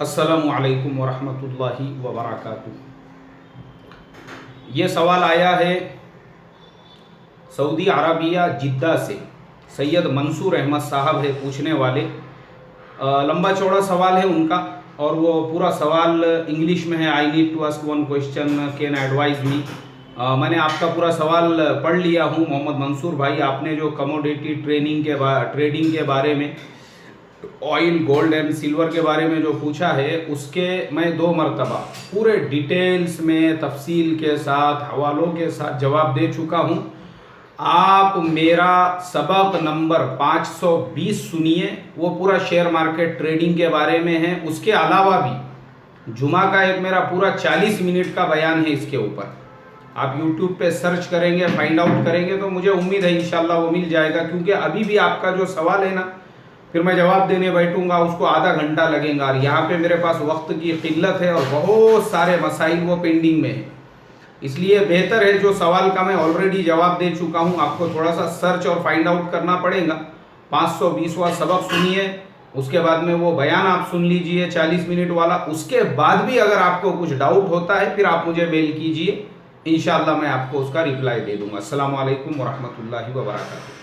अस्सलामु अलैकुम वरहमतुल्लाहि वबरकातुहू। ये सवाल आया है सऊदी अरबिया जिद्दा से। सैयद मंसूर अहमद साहब है पूछने वाले। लंबा चौड़ा सवाल है उनका और वो पूरा सवाल इंग्लिश में है। I need to ask one question, can advise me. मैंने आपका पूरा सवाल पढ़ लिया हूँ मोहम्मद मंसूर भाई। आपने जो कमोडिटी ट्रेडिंग के बारे में, ऑयल, गोल्ड एंड सिल्वर के बारे में जो पूछा है, उसके मैं 2 मरतबा पूरे डिटेल्स में तफसील के साथ, हवालों के साथ जवाब दे चुका हूँ। आप मेरा सबक नंबर 520 सुनिए, वो पूरा शेयर मार्केट ट्रेडिंग के बारे में है। उसके अलावा भी जुमा का एक मेरा पूरा 40 मिनट का बयान है इसके ऊपर। आप YouTube पे सर्च करेंगे, फाइंड आउट करेंगे तो मुझे उम्मीद है इंशाल्लाह वो मिल जाएगा। क्योंकि अभी भी आपका जो सवाल है ना, फिर मैं जवाब देने बैठूंगा उसको आधा घंटा लगेगा और यहाँ पे मेरे पास वक्त की किल्लत है और बहुत सारे मसाइल वो पेंडिंग में है। इसलिए बेहतर है, जो सवाल का मैं ऑलरेडी जवाब दे चुका हूँ, आपको थोड़ा सा सर्च और फाइंड आउट करना पड़ेगा। 520वां सबक सुनिए, उसके बाद में वो बयान आप सुन लीजिए 40 मिनट वाला। उसके बाद भी अगर आपको कुछ डाउट होता है फिर आप मुझे मेल कीजिए, इंशाअल्लाह मैं आपको उसका रिप्लाई दे दूंगा। अस्सलामु अलैकुम वरहमतुल्लाहि वबरकातुहू।